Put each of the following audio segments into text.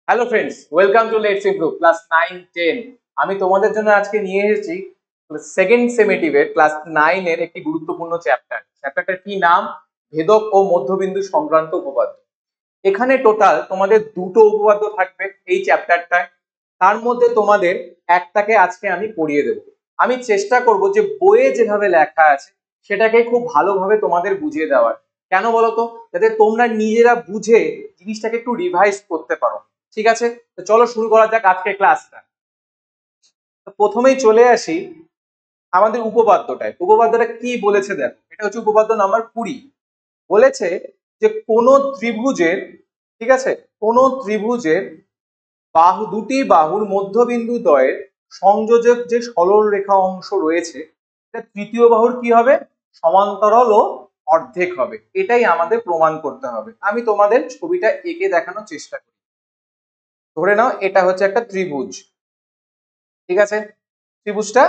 Hello friends, welcome to let's improve class 9-10। আমি তোমাদের জন্য আজকে নিয়ে এসেছি সেকেন্ড সেমেটিভের ক্লাস 9 এর একটি গুরুত্বপূর্ণ চ্যাপ্টারটার কি নাম? ভেদক ও মধ্যবিন্দু সংক্রান্ত উপপাদ্য। এখানে টোটাল তোমাদের দুটো উপপাদ্য থাকবে এই চ্যাপ্টারটায়। তার মধ্যে তোমাদের একটাকে আজকে আমি পড়িয়ে দেব। আমি চেষ্টা করব যে বইয়ে যেভাবে লেখা আছে সেটাকে খুব ভালোভাবে তোমাদের বুঝিয়ে দেওয়ার। কেন বলতো? যাতে তোমরা নিজেরা বুঝে জিনিসটাকে একটু রিভাইজ করতে পারো। ঠিক আছে, তো চলো শুরু করা যাক আজকের ক্লাসটা। প্রথমেই চলে আসি আমাদের উপপাদ্যটা কি বলেছে দেখো। এটা হচ্ছে উপপাদ্য নাম্বার 20। বলেছে যে কোন ত্রিভুজের, ঠিক আছে, কোন ত্রিভুজের দুটি বাহুর মধ্যবিন্দু দ্বয়ের সংযোজক যে সরল রেখা অংশ রয়েছে এটা তৃতীয় বাহুর কি হবে? সমান্তরাল ও অর্ধেক হবে। এটাই আমাদের প্রমাণ করতে হবে। আমি তোমাদের ছবিটা এঁকে দেখানোর চেষ্টা করি। ধরে নাও এটা হচ্ছে একটা ত্রিভুজ, ঠিক আছে। ত্রিভুজটা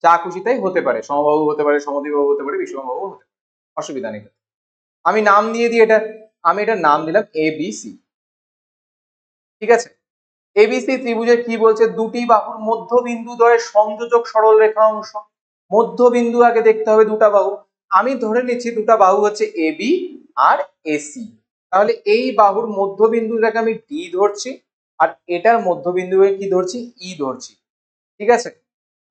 যা খুশি তাই হতে পারে, সমবাহু হতে পারে, সমদ্বিবাহু হতে পারে, বিষমবাহু হতে পারে, অসুবিধা নেই। আমি নাম দিয়ে দিই এটা, আমি এটার নাম দিলাম এবিসি। ঠিক আছে, এবিসি ত্রিভুজের কি বলছে? দুটি বাহুর মধ্যবিন্দু দ্বয়ের সংযোজক সরল রেখা অংশ। মধ্যবিন্দু আগে দেখতে হবে দুটা বাহু। আমি ধরে নিচ্ছি দুটা বাহু হচ্ছে এবি আর এসি। তাহলে এই বাহুর মধ্যবিন্দুটাকে আমি ডি ধরছি, আর এটার মধ্যবিন্দুকে কি ধরছি? ই ধরছি। ঠিক আছে,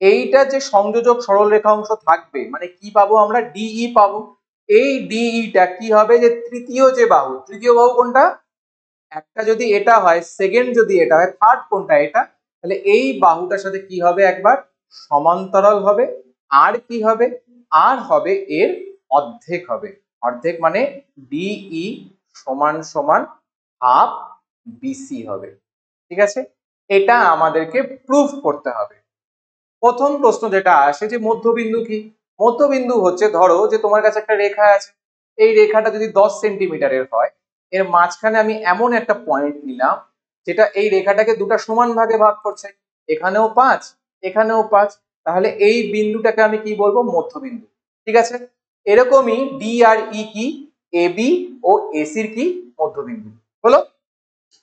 এইটা যে সংযোজক সরল রেখা অংশ থাকবে মানে কি পাবো? আমরা ডিই পাবো। এই ডিইটা কি হবে? যে তৃতীয় যে বাহু, তৃতীয় বাহু কোনটা? একটা যদি এটা হয়, সেকেন্ড যদি এটা হয়, থার্ড কোনটা? এটা। তাহলে এই বাহুটার সাথে কি হবে? একবার সমান্তরাল হবে। আর কি হবে? আর হবে এর অর্ধেক হবে। অর্ধেক মানে ডিই সমান সমান হাফ বিসি হবে। ঠিক আছে, এটা আমাদেরকে প্রুফ করতে হবে। প্রথম প্রশ্ন যেটা আসে যে মধ্যবিন্দু কি? মধ্যবিন্দু হচ্ছে, ধরো যে তোমার কাছে একটা রেখা আছে, এই রেখাটা যদি 10 সেন্টিমিটারের হয়, এর মাঝখানে আমি এমন একটা পয়েন্ট নিলাম যেটা এই রেখাটাকে দুটো সমান ভাগে ভাগ করছে, এখানেও 5 এখানেও 5। তাহলে এই বিন্দুটাকে আমি কি বলবো? মধ্যবিন্দু। ঠিক আছে, এরকমই ডি আর ই কি? এবি ও এসির কি? মধ্যবিন্দু হলো।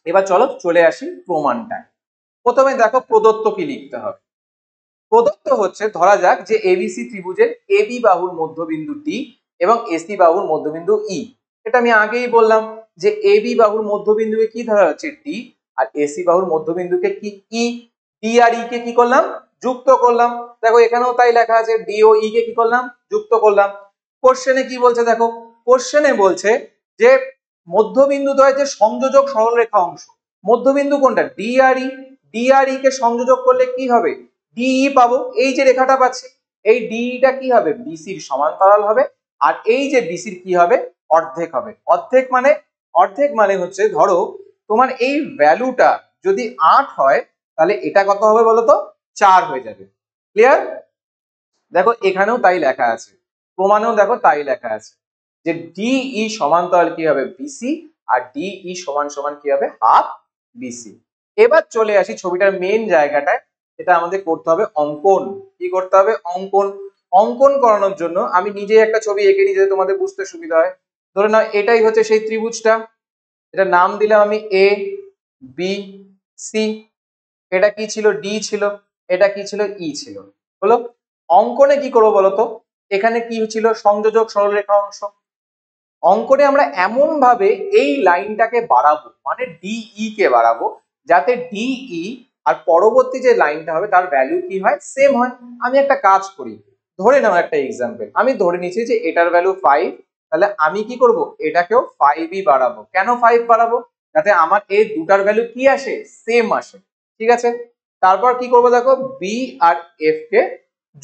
এবার চলো চলে আসি প্রমাণটায়। প্রথমে দেখো প্রদত্ত কি লিখতে হবে। প্রদত্ত হচ্ছে, ধরা যাক যে এবিসি ত্রিভুজের এবি বাহুর মধ্যবিন্দু ডি এবং এসি বাহুর মধ্যবিন্দু ই। এটা আমি আগেই বললাম যে এবি বাহুর মধ্যবিন্দুকে কি ধরা হচ্ছে? ডি, আর এসি বাহুর মধ্যবিন্দুকে কি? ই। ডি আর ই কে কি করলাম? যুক্ত করলাম। দেখো এখানেও তাই লেখা আছে, ডি ও ই কে কি করলাম? যুক্ত করলাম। কোশ্চেনে কি বলছে দেখো, কোশ্চেনে বলছে যে মধ্যবিন্দু দ্বয়ের যে সংযোজক সরলরেখা অংশ, মধ্যবিন্দু কোনটা? ডি আর ই। ডি আর ই কে সংযোজক করলে কি হবে? ডিই পাবো। এই যে রেখাটা পাচ্ছি, এই ডিইটা কি হবে? বিসির সমান্তরাল হবে। আর এই যে বিসির কি হবে? অর্ধেক হবে। অর্ধেক মানে হচ্ছে, ধরো তোমার এই ভ্যালুটা যদি 8 হয় তাহলে এটা কত হবে বলো তো? 4 হয়ে যাবে। ক্লিয়ার? দেখো এখানেও তাই লেখা আছে, প্রমাণেও দেখো তাই লেখা আছে যে ডিই সমান্তরাল কি হবে? বিসি। আর ডিই সমান সমান কি হবে? Half BC. এবার চলে আসি ছবিটার মেইন জায়গাটায়। এটা আমাদের করতে হবে অঙ্কন। কি করতে হবে? অঙ্কন। অঙ্কন করানোর জন্য আমি নিজে একটা ছবি এঁকে নিই যাতে তোমাদের বুঝতে সুবিধা হয়। ধরে নাও এটাই হচ্ছে সেই ত্রিভুজটা, এটা নাম দিলাম আমি এ বি সি। এটা কি ছিল? ডি ছিল। এটা কি ছিল? ই ছিল। হলো। অঙ্কনে কি করবো বলতো? এখানে কি ছিল? সংযোজক সরলরেখা অংশ। অঙ্কনে আমরা এমন ভাবে এই লাইনটাকে বাড়াবো, মানে ডিই কে বাড়াবো, যাতে ডিই আর পরবর্তী যে লাইনটা হবে তার ভ্যালু কি হয়? সেম হয়। আমি একটা কাজ করি, ধরে নাও একটা এক্সাম্পল, আমি ধরে নিচ্ছি যে এটার ভ্যালু 5। তাহলে আমি কি করব? এটাকেও 5ই বাড়াবো। কেন 5 বাড়াবো? যাতে আমার এই দুটার ভ্যালু কি আসে? সেম আসে। ঠিক আছে, তারপর কি করবো দেখো, বি আর এফ কে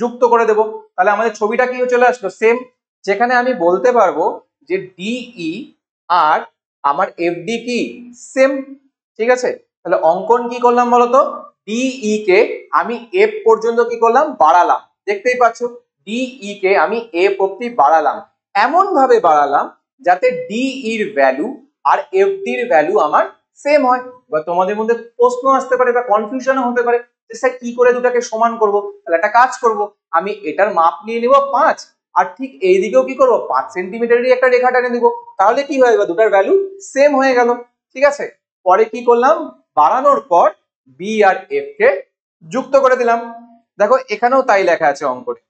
যুক্ত করে দেবো। তাহলে আমাদের ছবিটা কি চলে আসলো? সেম। যেখানে আমি বলতে পারবো যে ডিই আর আমার এফডি কি? সেম। ঠিক আছে, তাহলে অঙ্কন কি করলাম বলতো? ডিই কে আমি এফ পর্যন্ত কি করলাম? বাড়ালাম। দেখতেই পাচ্ছ, ডিই কে আমি এফ অব্দি বাড়ালাম। এমন ভাবে বাড়ালাম যাতে ডিইর ভ্যালু আর এফডির ভ্যালু আমার সেম হয়। বা তোমাদের মধ্যে প্রশ্ন আসতে পারে বা কনফিউশনও হতে পারে যে স্যার কি করে দুটাকে সমান করব? তাহলে একটা কাজ করব, আমি এটার মাপ নিয়ে নিব 5, আর ঠিক এই দিকেও কি করবো? 5 সেন্টিমিটারেরই একটা রেখা টেনে দিব। তাহলে কি হয়ে গেল? দুটার ভ্যালু সেম হয়ে গেল। ঠিক আছে, পরে কি করলাম? বাড়ানোর পর বি আর এফ কে যুক্ত করে দিলাম। দেখো এখানেও তাই লেখা আছে অঙ্কনে,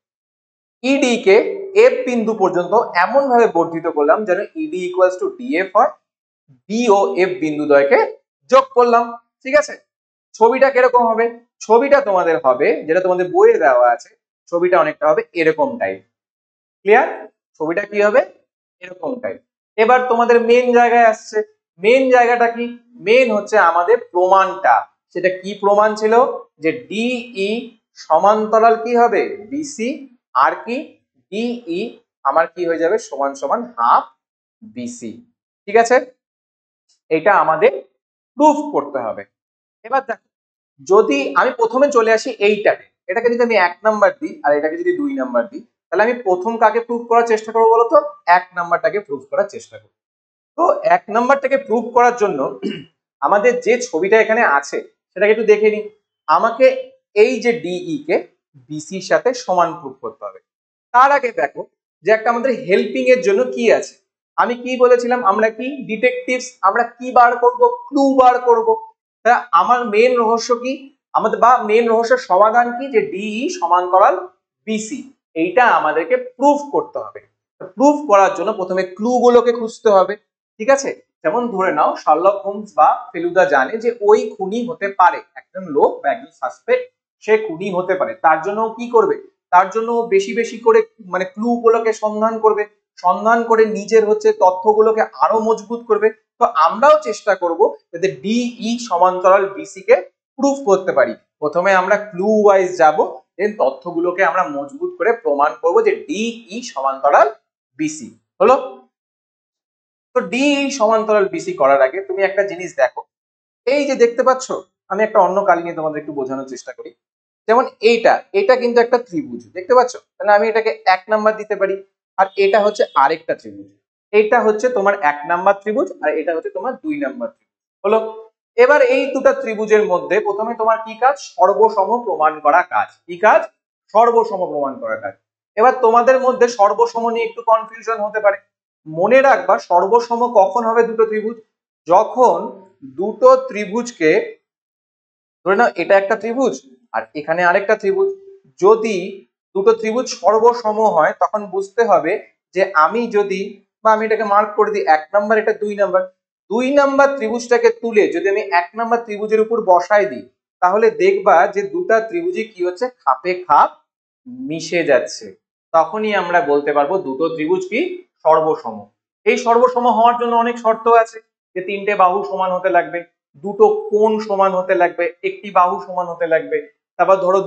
ইডি কে এফ বিন্দু পর্যন্ত এমন ভাবে বর্ধিত করলাম যেন ইডি ইকুয়ালস টু ডিএফ হয়, বি ও এফ বিন্দু দ্বয়কে যোগ করলাম। ঠিক আছে, ছবিটা কিরকম হবে? ছবিটা তোমাদের হবে, যেটা তোমাদের বইয়ে দেওয়া আছে, ছবিটা অনেকটা হবে এরকম টাইপ। ক্লিয়ার? ছবিটা কি হবে? এরকম টাইপ। এবার তোমাদের মেন জায়গায় আসছে। মেন জায়গাটা কি? মেন হচ্ছে আমাদের প্রমাণটা। সেটা কি প্রমাণ ছিল? যে ডিই সমান্তরাল কি হবে? বিসি, আর কি ডিই আমার কি হয়ে যাবে? সমান সমান হাফ বিসি। ঠিক আছে, এটা আমাদের প্রুফ করতে হবে। এবার দেখো, যদি আমি প্রথমে চলে আসি এইটাকে, এটাকে যদি আমি 1 নাম্বার দিই আর এটাকে যদি 2 নাম্বার দিই, তাহলে আমি প্রথম কাকে প্রুফ করার চেষ্টা করবো বলতো? 1 নাম্বারটাকে প্রুফ করার চেষ্টা করবো। তো 1 নাম্বারটাকে প্রুফ করার জন্য আমাদের যে ছবিটা এখানে আছে সেটাকে একটু দেখে নিই। আমাকে এই যে ডিই কে বিসির সাথে সমান প্রুফ করতে হবে। তার আগে দেখো যে একটা আমাদের হেল্পিং এর জন্য কি আছে। আমি কি বলেছিলাম? আমরা কি ডিটেকটিভস, আমরা কি বার করব? ক্লু বার করব। তা আমার মেন রহস্য কি আমাদের, বা মেন রহস্যের সমাধান কি? যে ডিই সমান্তরাল বিসি। এইটা আমাদেরকে প্রুফ করতে হবে। প্রুফ করার জন্য প্রথমে ক্লু গুলোকে খুঁজতে হবে। ঠিক আছে, যেমন ধরে নাও শার্লক হোমস বা ফেলুদা জানে যে ওই খুনি হতে পারে, একজন লোক বা একজন সাসপেক্ট সে খুনি হতে পারে। তার জন্য কি করবে? তার জন্য বেশি বেশি করে মানে ক্লু গুলোকে সন্ধান করবে, সন্ধান করে নিজের হচ্ছে তথ্যগুলোকে আরো মজবুত করবে। তো আমরাও চেষ্টা করব যাতে ডিই সমান্তরাল বিসি কে প্রুফ করতে পারি। প্রথমে আমরা ক্লু ওয়াইজ যাব, দেন তথ্যগুলোকে আমরা মজবুত করে প্রমাণ করব যে ডিই সমান্তরাল বিসি। হলো? তো ডিই সমান্তরাল বিসি করার আগে তুমি একটা জিনিস দেখো, এই যে দেখতে পাচ্ছ, আমি একটা অন্য কালি নিয়ে তোমাদের একটু বোঝানোর চেষ্টা করি। যেমন এটা কিন্তু একটা ত্রিভুজ, দেখতে পাচ্ছ? তাহলে আমি এটাকে 1 নাম্বার দিতে পারি, আর এটা হচ্ছে আরেকটা ত্রিভুজ। এটা হচ্ছে তোমার 1 নাম্বার ত্রিভুজ, আর এটা হচ্ছে তোমার 2 নাম্বার ত্রিভুজ। হলো? এবার এই দুটো ত্রিভুজের মধ্যে প্রথমে তোমার কি কাজ? সর্বসম প্রমাণ করা কাজ। কি কাজ? সর্বসম প্রমাণ করা কাজ। এবার তোমাদের মধ্যে সর্বসম নিয়ে একটু কনফিউশন হতে পারে। মনে রাখবা সর্বসম কখন হবে দুটো ত্রিভুজ? যখন দুটো ত্রিভুজকে, ধরে নাও এটা একটা ত্রিভুজ আর এখানে আরেকটা ত্রিভুজ, যদি দুটো ত্রিভুজ সর্বসম হয় তখন বুঝতে হবে যে আমি যদি, বা আমি এটাকে মার্ক করে দিই 1 নাম্বার, এটা 2 নাম্বার, 2 নাম্বার ত্রিভুজটাকে তুলে যদি আমি 1 নাম্বার ত্রিভুজের উপর বসাই দিই, তাহলে দেখবা যে দুটা ত্রিভুজই কি হচ্ছে? খাপে খাপ মিশে যাচ্ছে। তখনই আমরা বলতে পারবো দুটো ত্রিভুজ কি? সর্বসম। এই সর্বসম হওয়ার জন্য অনেক শর্ত আছে, যে 3টে বাহু সমান হতে লাগবে, দুটো কোণ সমান হতে লাগবে, একটি বাহু সমান হতে লাগবে, তারপর ধরো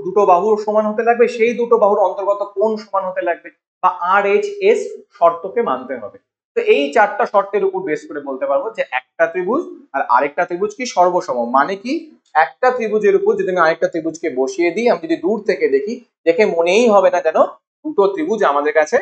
দুটো বাহুর সমান হতে লাগবে, সেই দুটো বাহুর অন্তর্গত কোণ সমান হতে লাগবে, বা RHS শর্তকে মানতে হবে। তো এই 4টা শর্তের উপর বেস করে বলতে পারবো যে একটা ত্রিভুজ আর আরেকটা ত্রিভুজ কি? সর্বসম। মানে কি? একটা ত্রিভুজের উপর যদি আমি আরেকটা ত্রিভুজকে বসিয়ে দিই, আমি যদি দূর থেকে দেখি, দেখে মনেই হবে না যেন দুটো ত্রিভুজ আমাদের কাছে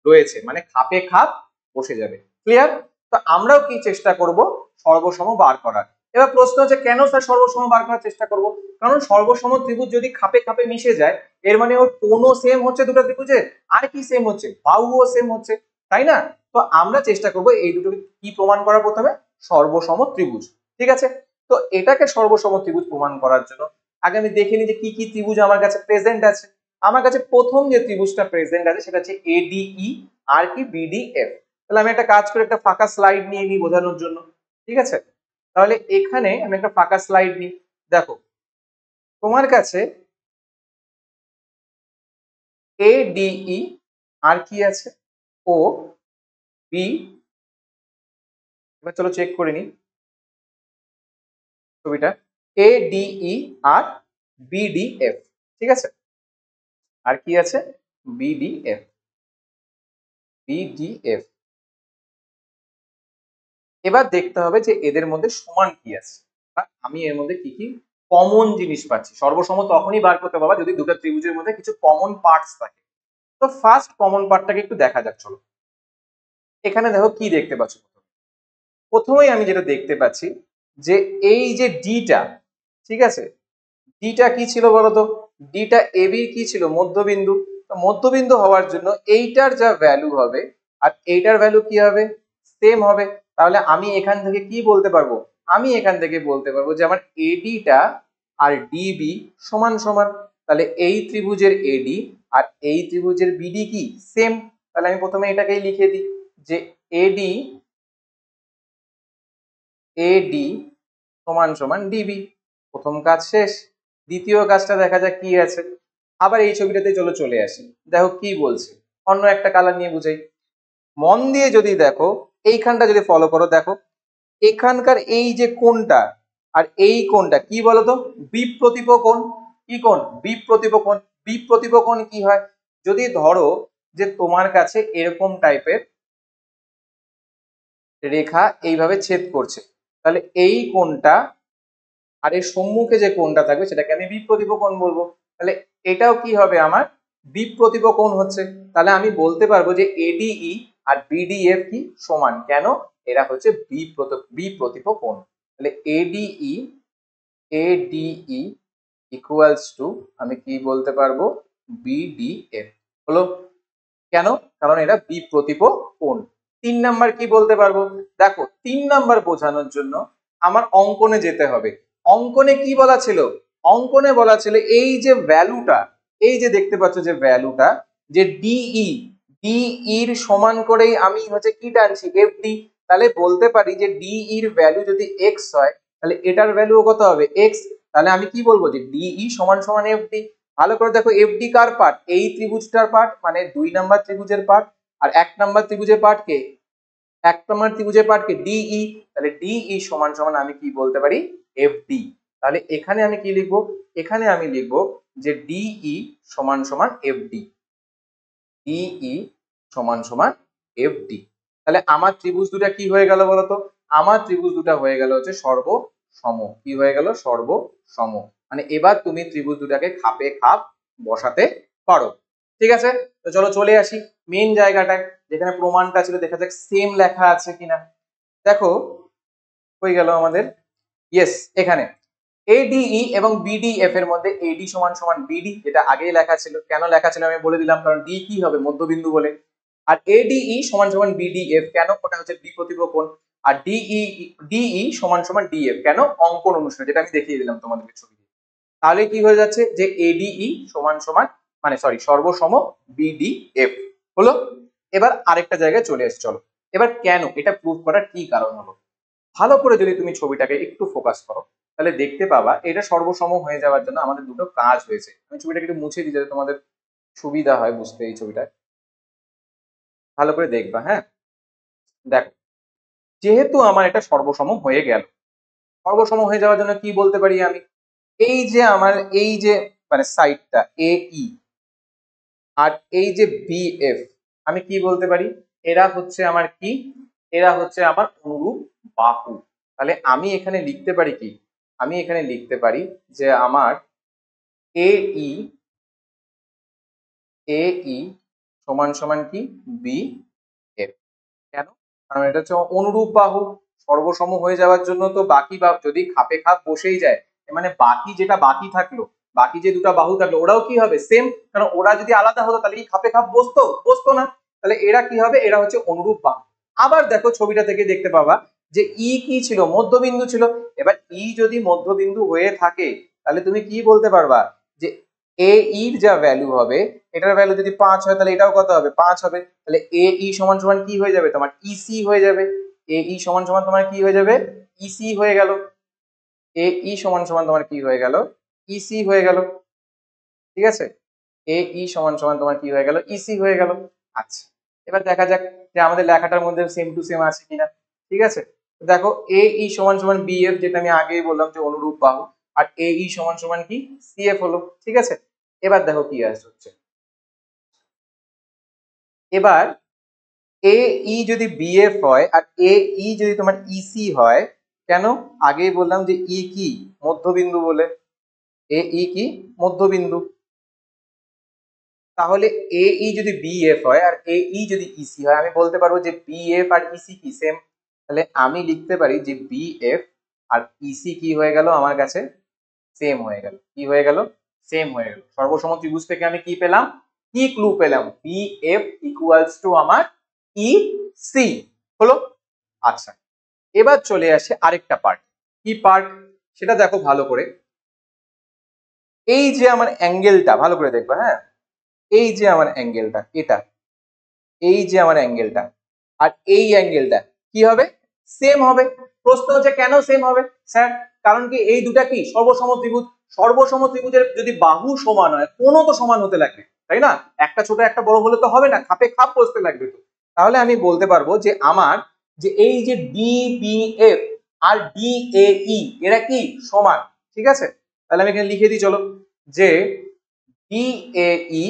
রয়েছে, মানে খাপে খাপ বসে যাবে। ক্লিয়ার? তো আমরাও কি চেষ্টা করব? সর্বসম বার করার। এবার প্রশ্ন হচ্ছে কেন স্যার সর্বসম বার করার চেষ্টা করব? কারণ সর্বসম ত্রিভুজ যদি খাপে খাপে মিশে যায়, এর মানে ওর কোণও সেম হচ্ছে দুটো ত্রিভুজের, আর কি সেম হচ্ছে? বাহুও সেম হচ্ছে, তাই না? তো আমরা চেষ্টা করব এই দুটো কি প্রমাণ করার? প্রথমে সর্বসম ত্রিভুজ। ঠিক আছে, তো এটাকে সর্বসম ত্রিভুজ প্রমাণ করার জন্য আগে আমি দেখে নিই যে কি কি ত্রিভুজ আমার কাছে প্রেজেন্ট আছে। আমার কাছে প্রথম যে ত্রিভুজটা প্রেজেন্ট আছে সেটা হচ্ছে এডিই আর কি বিডিএফ। তাহলে আমি একটা কাজ করে একটা ফাঁকা স্লাইড নিয়ে নিই বোঝানোর জন্য। ঠিক আছে, তাহলে এখানে আমি একটা ফাঁকা স্লাইড নিই। দেখো তোমার কাছে এডিই আর কি আছে? ও বি। এবার চলো চেক করে নিই ছবিটা। এডিই আর বিডিএফ। ঠিক আছে, আর কি আছে? বিডিএফ। বিডিএফ। এবার দেখতে হবে যে এদের মধ্যে সমান কি আছে, বা আমি এর মধ্যে কি কি কমন জিনিস পাচ্ছি। সর্বসম তখনই বার করতে পারবা যদি দুটো ত্রিভুজের মধ্যে কিছু কমন পার্টস থাকে। তো ফার্স্ট কমন পার্টটাকে একটু দেখা যাক, চলো। এখানে দেখো কি দেখতে পাচ্ছ? প্রথমেই আমি যেটা দেখতে পাচ্ছি যে এই যে ডিটা, ঠিক আছে, ডিটা কি ছিল বলতো? ডিটা এবি কি ছিল? মধ্যবিন্দু। মধ্যবিন্দু হওয়ার জন্য এইটার যা ভ্যালু হবে আর এইটার ভ্যালু কি হবে? সেম হবে। তাহলে আমি এখান থেকে কি বলতে পারবো? আমি এখান থেকে বলতে পারবো যে আমার এডিটা আর ডিবি সমান সমান। তাহলে এই ত্রিভুজের এডি আর এই ত্রিভুজের বিডি কি সেম। তাহলে আমি প্রথমে এটাকেই লিখে দিই যে এডি এডি সমান সমান ডিবি। প্রথম কাজ শেষ। দ্বিতীয় কাজটা দেখা যাক কি আছে। আবার এই ছবিটাতে চলে আসি, দেখো কি বলছে। অন্য একটা কালার নিয়ে বুঝাই। মন দিয়ে যদি দেখো, এইখানটা যদি ফলো করো, দেখো এখানকার এই যে কোণটা আর এই কোণটা কি বলতো, বিপ্রতীপ কোণ। কি কোণ? বিপ্রতীপ কোণ। বিপ্রতীপ কোণ কি হয়? যদি ধরো যে তোমার কাছে এরকম টাইপের রেখা এইভাবে ছেদ করছে, তাহলে এই কোণটা আর এর সম্মুখে যে কোণটা থাকবে সেটাকে আমি বিপ্রতীপ কোণ বলবো। তাহলে এটাও কি হবে আমার বিপ্রতীপ কোণ হচ্ছে। তাহলে আমি বলতে পারবো যে এডিই আর বিডিএফ কি সমান। কেন? এরা হচ্ছে বিপ্রতীপ কোণ। তাহলে এডিই এডিই ইকুয়ালস টু আমি কি বলতে পারবো বিডিএফ হলো। কেন? কারণ এরা বিপ্রতীপ কোণ। 3 নাম্বার কি বলতে পারবো? দেখো 3 নাম্বার বোঝানোর জন্য আমার অঙ্কনে যেতে হবে। অঙ্কনে কি বলা ছিল? অঙ্কনে বলা ছিল এই যে ভ্যালুটা, এই যে দেখতে পাচ্ছ যে ভ্যালুটা, যে ডিই ডিইর সমান করেই আমি হচ্ছে কি টানছি এফডি। তাহলে বলতে পারি যে ডিইর ভ্যালু যদি এক্স হয় তাহলে এটার ভ্যালুও কত হবে এক্স। তাহলে আমি কি বলবো যে ডিই সমান সমান এফডি। ভালো করে দেখো এফডি কার পার্ট? এই ত্রিভুজটার পার্ট, মানে 2 নাম্বার ত্রিভুজের পার্ট। আর 1 নাম্বার ত্রিভুজের পার্ট কে? 1 নাম্বার ত্রিভুজের পার্ট কে? ডিই। তাহলে ডিই সমান সমান আমি কি বলতে পারি এফডি। তাহলে এখানে আমি কি লিখবো? এখানে আমি লিখবো যে ডিই সমান সমান এফডি। ডিই সমান সমান এফডি। তাহলে আমার ত্রিভুজ দুটা কি হয়ে গেল বলতো? আমার ত্রিভুজ দুটা হয়ে গেল হচ্ছে সর্বসম। কি হয়ে গেল? সর্বসম। মানে এবার তুমি ত্রিভুজ দুটাকে খাপে খাপ বসাতে পারো। ঠিক আছে, তো চলো চলে আসি মেন জায়গাটায় যেখানে প্রমাণটা ছিল। দেখা যাক সেম লেখা আছে কিনা। দেখো হয়ে গেল আমাদের। ইয়েস, এখানে এডিই এবং বিডিএফ এর মধ্যে এডি সমান সমান বিডি, যেটা আগেই লেখা ছিল। কেন লেখা ছিল আমি বলে দিলাম, কারণ ডি কি হবে মধ্যবিন্দু বলে। আর এডিই সমান সমান বিডিএফ, কেন? ওটা হচ্ছে বিপ্রতীপ কোণ। আর ডিই সমান সমান ডিএফ, কেন? অঙ্কন অনুসারে, যেটা আমি দেখিয়ে দিলাম তোমাদেরকে ছবি দিয়ে। তাহলে কি হয়ে যাচ্ছে যে এডিই সমান সমান মানে সরি সর্বসম বিডিএফ হলো। এবার আরেকটা জায়গায় চলে এসে চলো এবার কেন এটা প্রুভ করার কি কারণ হলো। ভালো করে যদি তুমি ছবিটাকে একটু ফোকাস করো তাহলে দেখতে পাবা এটা সর্বসম হয়ে যাওয়ার জন্য আমাদের দুটো কাজ হয়েছে। আমি ছবিটাকে একটু মুছে দিই যাতে তোমাদের সুবিধা হয় বুঝতে। এই ছবিটা ভালো করে দেখবা, হ্যাঁ। দেখো, যেহেতু আমার এটা সর্বসম হয়ে গেল, সর্বসম হয়ে যাওয়ার জন্য কি বলতে পারি আমি? এই যে আমার এই যে মানে সাইডটা এই আর এই যে বিএফ, আমি কি বলতে পারি? এরা হচ্ছে আমার কি? এরা হচ্ছে আমার অনুরূপ বাহু। তাহলে আমি এখানে লিখতে পারি কি? আমি এখানে লিখতে পারি যে আমার এই এই সমান সমান কি বি এফ। কেন? কারণ এটা হচ্ছে অনুরূপ বাহু। সর্বসম হয়ে যাওয়ার জন্য তো বাকি বা যদি খাপে খাপ বসেই যায়, মানে বাকি যেটা বাকি থাকলো, বাকি যে দুটো বাহু থাকলো ওরাও কি হবে সেম। কারণ ওরা যদি আলাদা হতো তাহলে কি খাপে খাপ বসতো? বসতো না। তাহলে এরা কি হবে? এরা হচ্ছে অনুরূপ বাহু। আবার দেখো ছবিটা থেকে দেখতে পাবা যে ই কি ছিল? মধ্যবিন্দু ছিল। এবার ই যদি মধ্যবিন্দু হয়ে থাকে তাহলে তুমি কি বলতে পারবা যে এ ইর যা ভ্যালু হবে, এটার ভ্যালু যদি 5 হয় তাহলে এটাও কত হবে? 5 হবে। তাহলে এ ই সমান সমান কি হয়ে যাবে? তোমার ইসি হয়ে যাবে। এ ই সমান সমান তোমার কি হয়ে যাবে? ইসি হয়ে গেল। এ ই সমান সমান তোমার কি হয়ে গেল? ইসি হয়ে গেল। ঠিক আছে, এ ই সমান সমান তোমার কি হয়ে গেল? ইসি হয়ে গেল। আচ্ছা, এবার দেখা যাক যে আমাদের লেখাটার মধ্যে সেম টু সেম আছে কিনা। ঠিক আছে, তো দেখো এ ই সমান সমান বিএফ, যেটা আমি আগেই বললাম যে অনুরূপ বাহু। আর এ ই সমান সমান কি সিএফ হলো। ঠিক আছে, এবার দেখো কি হচ্ছে। এবার এ ই যদি বিএফ হয় আর এ ই যদি তোমার ইসি হয়, কেন? আগেই বললাম যে ই কি মধ্যবিন্দু বলে। এ ই কি মধ্যবিন্দু। তাহলে এ ই যদি বিএফ হয় আর এ ই যদি ইসি হয়, আমি বলতে পারবো যে বিএফ আর ইসি কি সেম। তাহলে আমি লিখতে পারি যে বিএফ আর ইসি কি হয়ে গেল আমার কাছে? সেম হয়ে গেল। কি হয়ে গেল? সেম হয়ে গেল। সর্বসম ত্রিভুজ থেকে আমি কি পেলাম? কি ক্লু পেলাম? বিএফ ইকুয়ালস টু আমার ই সি হলো। আচ্ছা, এবার চলে আসে আরেকটা পার্ট। কি পার্ট সেটা দেখো ভালো করে। এই যে আমার অ্যাঙ্গেলটা, ভালো করে দেখবা, হ্যাঁ, এই যে আমার অ্যাঙ্গেলটা, এটা, এই যে আমার অ্যাঙ্গেলটা আর এই অ্যাঙ্গেলটা কি হবে? সেম হবে। প্রশ্ন হচ্ছে কেন সেম হবে স্যার? কারণ কি এই দুটা কি সর্বসম ত্রিভুজ। সর্বসম ত্রিভুজের যদি বাহু সমান হয়, কোনো তো সমান হতে লাগবে, তাই না? একটা ছোট একটা বড় হলে তো হবে না, খাপে খাপ বসতে লাগবে তো। তাহলে আমি বলতে পারবো যে আমার যে এই যে ডিবিএফ আর ডিএই এরা কি সমান। ঠিক আছে, তাহলে আমি এখানে লিখে দিই, চলো, যে ডিএই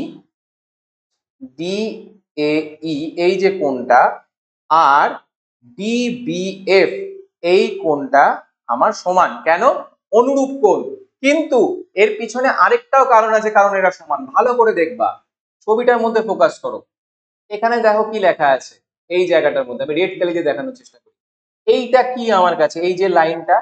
ডিএই এই যে কোণটা আর ডিবিএফ এই কোণটা আমার সমান। কেন? অনুরূপ কোণ। কিন্তু এর পিছনে আরেকটাও কারণ আছে, কারণ এরা সমান। ভালো করে দেখবা, ছবিটার মধ্যে ফোকাস করো। এখানে দেখো কি লেখা আছে, এই জায়গাটার মধ্যে আমি রেড কালিতে দেখানোর চেষ্টা করি। এইটা কি আমার কাছে, এই যে লাইনটা,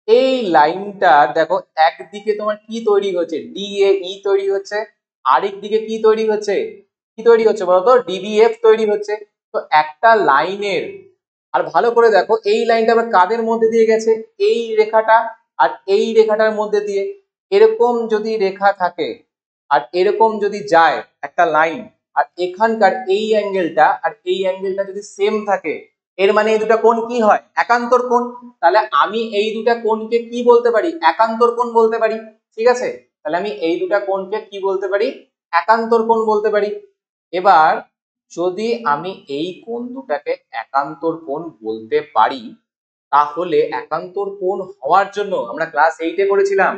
এই লাইনটা দেখো, একদিকে তোমার কি তৈরি হচ্ছে, ডিএই তৈরি হচ্ছে, আরেক দিকে কি তৈরি হচ্ছে, কি তৈরি হচ্ছে বলতো, ডিবিএফ তৈরি হচ্ছে। তো একটা লাইনের, আর ভালো করে দেখো এই লাইনটা আবার কাদের মধ্যে দিয়ে গেছে, এই রেখাটা আর এই রেখাটার মধ্যে দিয়ে। এরকম যদি রেখা থাকে আর এরকম যদি যায় একটা লাইন, আর এখানকার এই অ্যাঙ্গেলটা আর এই অ্যাঙ্গেলটা যদি সেম থাকে, এর মানে এই দুটা কোণ কি হয়? একান্তর কোণ। তাহলে আমি এই দুটা কোণকে কি বলতে পারি? একান্তর কোণ বলতে পারি। ঠিক আছে, তাহলে আমি এই দুটা কোণকে কি বলতে পারি? একান্তর কোণ বলতে পারি। এবার যদি আমি এই কোণ দুটাকে একান্তর কোণ বলতে পারি, তাহলে একান্তর কোণ হওয়ার জন্য আমরা ক্লাস 8-এ করেছিলাম,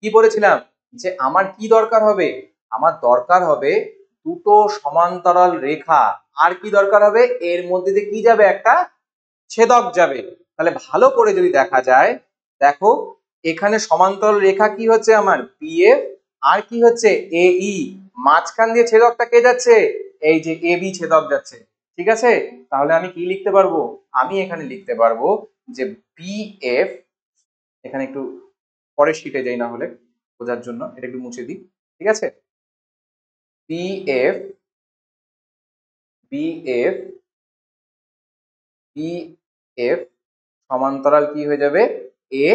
কি বলেছিলাম, যে আমার কি দরকার হবে? আমার দরকার হবে দুটো সমান্তরাল রেখা। আর কি দরকার হবে? এর মধ্যে দিয়ে কি যাবে? একটা ছেদক যাবে। তাহলে ভালো করে যদি দেখা যায়, দেখো এখানে সমান্তরাল রেখা কি হচ্ছে আমার? বিএফ। আর কি হচ্ছে? এই। মাঝখান দিয়ে ছেদকটা কে যাচ্ছে? এই যে এবি ছেদক যাচ্ছে। ঠিক আছে, তাহলে আমি কি লিখতে পারবো? আমি এখানে লিখতে পারবো যে বিএফ, এখানে একটু পরের শিটে যাই না হলে বোঝার জন্য, এটা একটু মুছে দিই। ঠিক আছে, বিএফ বিএফ বিএফ সমান্তরাল কি হয়ে যাবে? এ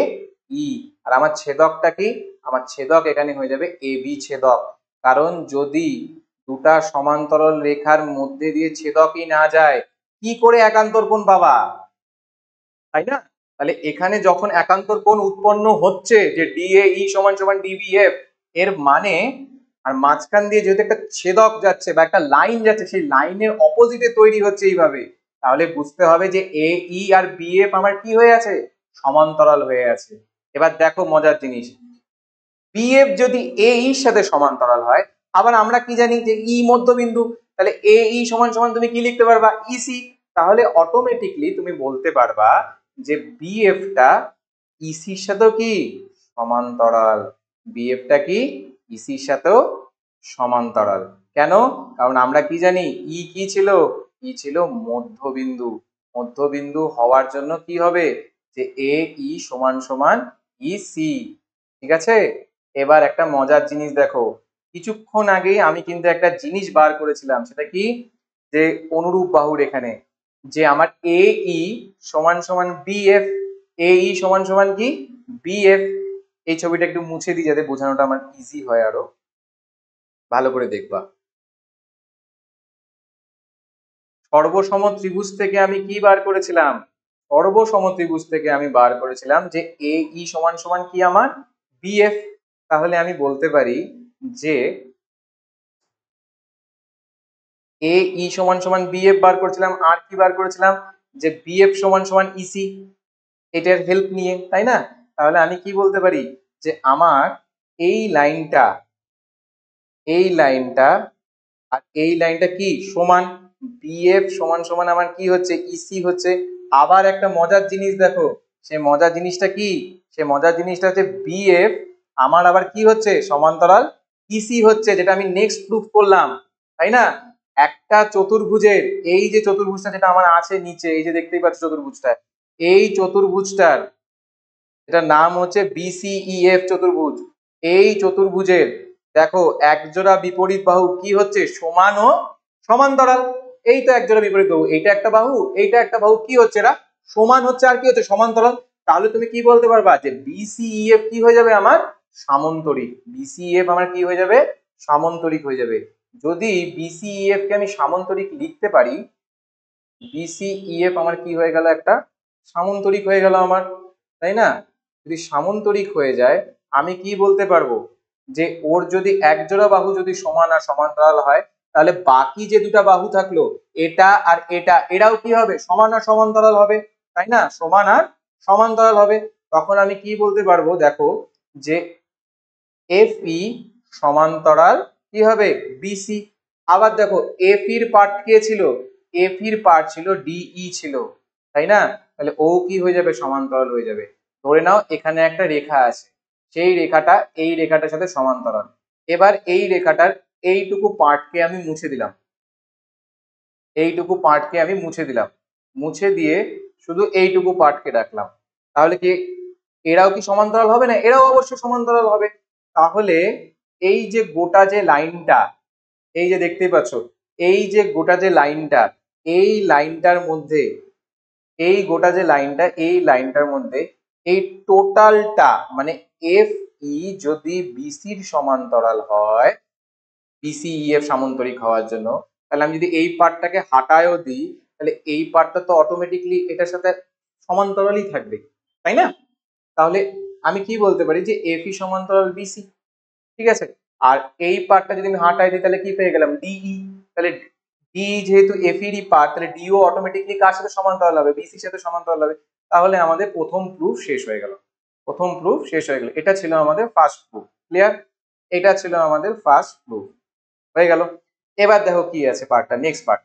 ই। আর আমার ছেদকটা কি? আমার ছেদক এখানে হয়ে যাবে এ বি ছেদক। কারণ যদি দুটা সমান্তরাল রেখার মধ্যে দিয়ে ছেদকই না যায়, কি করে একান্তর কোণ পাবা? তাই না? তাহলে এখানে যখন একান্তর কোণ উৎপন্ন হচ্ছে যে ডিএই সমান সমান ডিবিএফ, এর মানে, আর মাঝখান দিয়ে যেহেতু একটা ছেদক যাচ্ছে বা একটা লাইন যাচ্ছে, সেই লাইনের অপোজিটে তৈরি হচ্ছে এইভাবে, তাহলে বুঝতে হবে যে এ ই আর বিএফ আমার কি হয়ে আছে? সমান্তরাল হয়ে আছে। এবার দেখো মজার জিনিস, বিএফ যদি এ ইর সাথে সমান্তরাল হয়, আবার আমরা কি জানি যে ই মধ্যবিন্দু, তাহলে এ ই সমান সমান তুমি কি লিখতে পারবা? ইসি। তাহলে অটোমেটিকলি তুমি বলতে পারবা যে বিএফ টা ইসির সাথেও কি সমান্তরাল। বিএফ টা কি ইসির সাথেও সমান্তরাল। কেন? কারণ আমরা কি জানি, ই কি ছিল? ই ছিল মধ্যবিন্দু। মধ্যবিন্দু হওয়ার জন্য কি হবে? যে এ ই সমান সমান ইসি। ঠিক আছে, এবার একটা মজার জিনিস দেখো, কিছুক্ষণ আগেই আমি কিন্তু একটা জিনিস বার করেছিলাম, সেটা কি? যে অনুরূপ বাহুর এখানে যে আমার এ ই সমান সমান বিএফ, এ ই সমান সমান কি? বিএফ। এই ছবিটা একটু মুছে দিই যাতে বোঝানোটা আমার ইজি হয়, আরো ভালো করে দেখবা। সর্বসম ত্রিভুজ থেকে আমি কি বার করেছিলাম? সর্বসম ত্রিভুজ থেকে আমি বার করেছিলাম যে এ ই সমান সমান কি আমার? বিএফ। তাহলে আমি বলতে পারি যে এ ই সমান সমান বিএফ বার করেছিলাম, আর কি বার করেছিলাম? যে বিএফ সমান সমান ইসি, এটার হেল্প নিয়ে, তাই না? তাহলে আমি কি বলতে পারি? যে আমার এই লাইনটা, এই লাইনটা আর এই লাইনটা কি সমান? বিএফ সমান সমান আমার কি হচ্ছে? ইসি হচ্ছে। আবার একটা মজার জিনিস দেখো, সে মজার জিনিসটা কি? সে মজার জিনিসটা হচ্ছে বিএফ আমার আবার কি হচ্ছে? সমান্তরাল ইসি হচ্ছে, যেটা আমি নেক্সট প্রুফ করলাম, তাই না? একটা চতুর্ভুজের, এই যে চতুর্ভুজটা যেটা আমার আছে নিচে, এই যে দেখতেই পাচ্ছ চতুর্ভুজটা, এই চতুর্ভুজটার এটার নাম হচ্ছে বিসিইএফ চতুর্ভুজ। এই চতুর্ভুজের দেখো একজোড়া বিপরীত বাহু কি হচ্ছে? সমান ও সমান্তরাল। এই তো একজোড়া বিপরীত বাহু, এইটা একটা বাহু, এইটা একটা বাহু, কি হচ্ছে? এরা সমান হচ্ছে আর কি হচ্ছে? সমান্তরাল। তাহলে তুমি কি বলতে পারবা যে বিসিইএফ কি হয়ে যাবে আমার সামন্তরিক, বিসিইএফ আমার কি হয়ে যাবে সামন্তরিক হয়ে যাবে। যদি বিসিইএফ কে আমি সামন্তরিক লিখতে পারি, বিসিইএফ আমার কি হয়ে গেল একটা সামন্তরিক হয়ে গেল আমার, তাই না? যদি সামন্তরিক হয়ে যায় আমি কি বলতে পারবো যে ওর যদি এক জোড়া বাহু যদি সমান আর সমান্তরাল হয় তাহলে বাকি যে দুটা বাহু থাকলো এটা আর এটা, এরাও কি হবে সমান আর সমান্তরাল হবে, তাই না? সমান আর সমান্তরাল হবে। তখন আমি কি বলতে পারবো দেখো যে এফই সমান্তরাল কি হবে বিসি। আবার দেখো এফির পার্ট কে ছিল, এফির পার্ট ছিল ডিই ছিল, তাই না? তাহলে ও কি হয়ে যাবে সমান্তরাল হয়ে যাবে। ধরে নাও এখানে একটা রেখা আছে, সেই রেখাটা এই রেখাটার সাথে সমান্তরাল। এবার এই রেখাটার এইটুকু পার্টকে আমি মুছে দিলাম, এইটুকু পার্টকে আমি মুছে দিলাম, মুছে দিয়ে শুধু এইটুকু পার্টকে রাখলাম। তাহলে কি এরাও কি সমান্তরাল হবে না? এরাও অবশ্যই সমান্তরাল হবে। তাহলে এই যে গোটা যে লাইনটা, এই যে দেখতেই পাচ্ছ, এই যে গোটা যে লাইনটা, এই লাইনটার মধ্যে, এই গোটা যে লাইনটা, এই লাইনটার মধ্যে এই টোটালটা মানে এফ ই যদি বিসির সমান্তরাল হয়, বিসিইএফ সামন্তরিক হওয়ার জন্য, তাহলে আমি যদি এই পার্টটাকে হাটায়ও দিই তাহলে এই পার্টটা তো অটোমেটিকলি এটার সাথে সমান্তরালই থাকবে, তাই না? তাহলে আমি কি বলতে পারি যে এফ ই সমান্তরাল বিসি, ঠিক আছে। আর এই পার্টটা যদি আমি হাটাই দিই তাহলে কি পেয়ে গেলাম ডিই। তাহলে ডি যেহেতু এফ এরই পার্ট তাহলে ডিও অটোমেটিকলি কার সাথে সমান্তরাল হবে, বিসির সাথে সমান্তরাল হবে। তাহলে আমাদের প্রথম প্রুফ শেষ হয়ে গেল, প্রথম প্রুফ শেষ হয়ে গেল। এটা ছিল আমাদের ফার্স্ট প্রুফ, ক্লিয়ার? এটা ছিল আমাদের ফার্স্ট প্রুফ, হয়ে গেল। এবার দেখো কি আছে পার্টটা, নেক্সট পার্ট।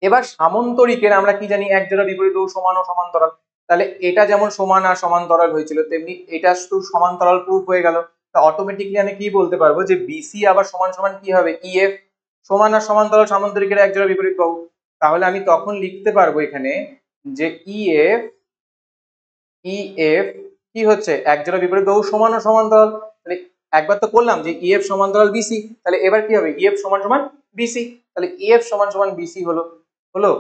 এবার সামন্তরিকের আমরা কি জানি এক জোড়া বিপরীত বাহু সমান ও সমান্তরাল। তাহলে এটা যেমন সমান আর সমান্তরাল হয়েছিল তেমনি এটা শুধু সমান্তরাল প্রুফ হয়ে গেল। তা অটোমেটিকলি আমি কি বলতে পারবো যে বিসি আবার সমান সমান কি হবে ইএফ, সমান আর সমান্তরাল সামন্তরিকের এক জোড়া বিপরীত বাহু। তাহলে আমি তখন লিখতে পারবো এখানে যে ইএফ, ইএফ কি হচ্ছে এক জোড়া বিপরীত বাহু সমান ও সমান্তরাল। তাহলে একবার তো করলাম যে ইএফ সমান্তরাল বিসি, তাহলে এবার কি হবে ইএফ সমান সমান বিসি। তাহলে ইএফ সমান সমান বিসি হলো, হলো।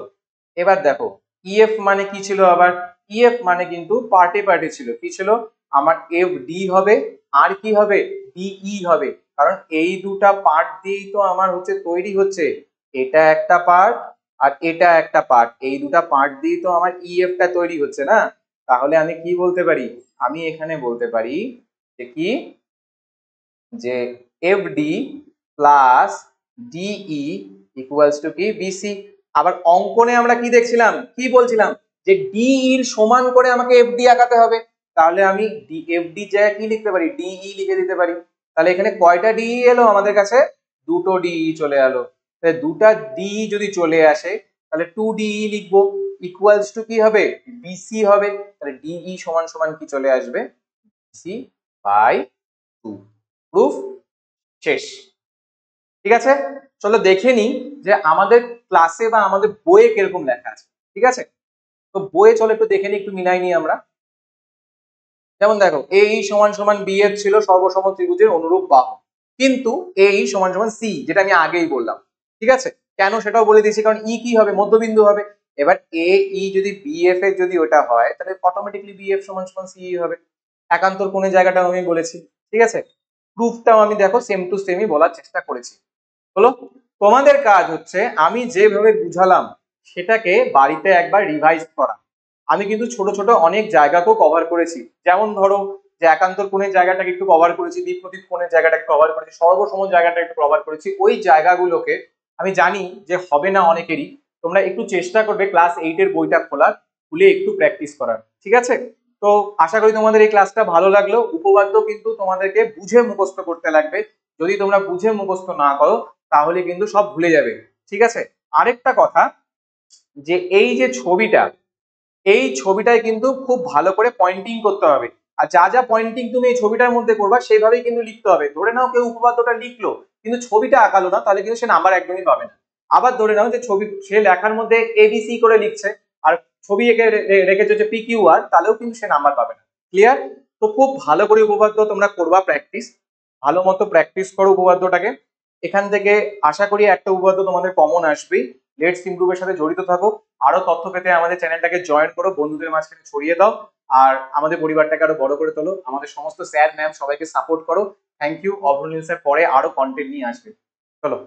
এবার দেখো ইএফ মানে কি ছিল আবার, ইএফ মানে কিন্তু পার্টে পার্টে ছিল, কি ছিল আমার এফ ডি হবে আর কি হবে ডিই হবে। কারণ এই দুটা পার্ট দিয়েই তো আমার হচ্ছে তৈরি হচ্ছে, এটা একটা পার্ট আর এটা একটা পার্ট, এই দুটা পার্ট দিয়েই তো আমার ইএফ টা তৈরি হচ্ছে না। তাহলে আমি কি বলতে পারি, আমি এখানে বলতে পারি যে কি যে F D plus DE equals to কি বিসি। আবার অঙ্কনে আমরা কি দেখছিলাম, কি বলছিলাম যে ডি এর সমান করে আমাকে এফ ডি আঁকাতে হবে। তাহলে আমি এফ ডি জায়গায় কি লিখতে পারি ডিই লিখে দিতে পারি। তাহলে এখানে কয়টা ডিই এলো আমাদের কাছে, দুটো ডিই চলে এলো। তাহলে দুটা ডি যদি চলে আসে তাহলে টু ডিই লিখবো, ইকুয়ালস টু কি হবে বিসি হবে। তাহলে ডিই সমান সমান কি চলে আসবে বিসি বাই 2। প্রুফ শেষ, ঠিক আছে। চলো দেখে নি যে আমাদের ক্লাসে বা আমাদের বইয়ে কিরকম লেখা আছে, ঠিক আছে। তো বইয়ে চলো একটু দেখে নি, একটু মিলাই নি আমরা। যেমন দেখো এই সমান সমান বি এফ ছিল সর্বসম ত্রিভুজের অনুরূপ বাহু, কিন্তু এই সমান সমান সি, যেটা আমি আগেই বললাম, ঠিক আছে। কেন সেটাও বলে দিয়েছি, কারণ ই কি হবে মধ্যবিন্দু হবে। এবার এ ই যদি বিএফ এর যদি ওটা হয় তাহলে অটোমেটিকলি বিএফ সমান সমান সি হবে। একান্তর কোণের জায়গাটাও আমি বলেছি, ঠিক আছে। প্রুফটাও আমি দেখো সেম টু সেমই বলার চেষ্টা করেছি। হলো, তোমাদের কাজ হচ্ছে আমি যেভাবে বুঝালাম সেটাকে বাড়িতে একবার রিভাইজ করা। আমি কিন্তু ছোট ছোট অনেক জায়গাকেও কভার করেছি, যেমন ধরো যে একান্তর কোণের জায়গাটাকে একটু কভার করেছি, বিপরীত কোণের জায়গাটাকে কভার করেছি, সর্বসম জায়গাটা একটু কভার করেছি। ওই জায়গাগুলোকে আমি জানি যে হবে না অনেকেরই, তোমরা একটু চেষ্টা করবে ক্লাস 8 এর বইটা খোলার, খুলে একটু প্র্যাকটিস করার, ঠিক আছে। তো আশা করি তোমাদের এই ক্লাসটা ভালো লাগলো। উপপাদ্য কিন্তু তোমাদেরকে বুঝে মুখস্থ করতে লাগবে, যদি তোমরা বুঝে মুখস্থ না করো তাহলে কিন্তু সব ভুলে যাবে, ঠিক আছে। আরেকটা কথা, যে এই যে ছবিটা, এই ছবিটায় কিন্তু খুব ভালো করে পয়েন্টিং করতে হবে। আর যা যা পয়েন্টিং তুমি এই ছবিটার মধ্যে করবা সেইভাবেই কিন্তু লিখতে হবে। ধরে নাও কেউ উপপাদ্যটা লিখলো কিন্তু ছবিটা আঁকালো না, তাহলে কিন্তু সে নাম্বার একদমই পাবে না। আবার ধরে নাও যে ছবি সে লেখার মধ্যে এবিসি করে লিখছে আর ছবি এঁকে রেখেছে হচ্ছে পি কিউ আর, তাহলেও কিন্তু সে নাম্বার পাবে না, ক্লিয়ার? তো খুব ভালো করে উপপাদ্য তোমরা করবা প্র্যাকটিস, ভালো মতো প্র্যাকটিস করো উপপাদ্যটাকে। এখান থেকে আশা করি একটা উপপাদ্য তোমাদের কমন আসবেই। লেটস ইমপ্রুভের সাথে জড়িত থাকো, আরো তথ্য পেতে আমাদের চ্যানেলটাকে জয়েন করো, বন্ধুদের মাঝখানে ছড়িয়ে দাও। আর আমাদের পরিবারটাকে আরো বড় করে তোলো। আমাদের সমস্ত স্যার ম্যাম সবাইকে সাপোর্ট করো। Thank you. অভ্রনীল স্যার পরে আরো কন্টেন্ট নিয়ে আসবে। চলো।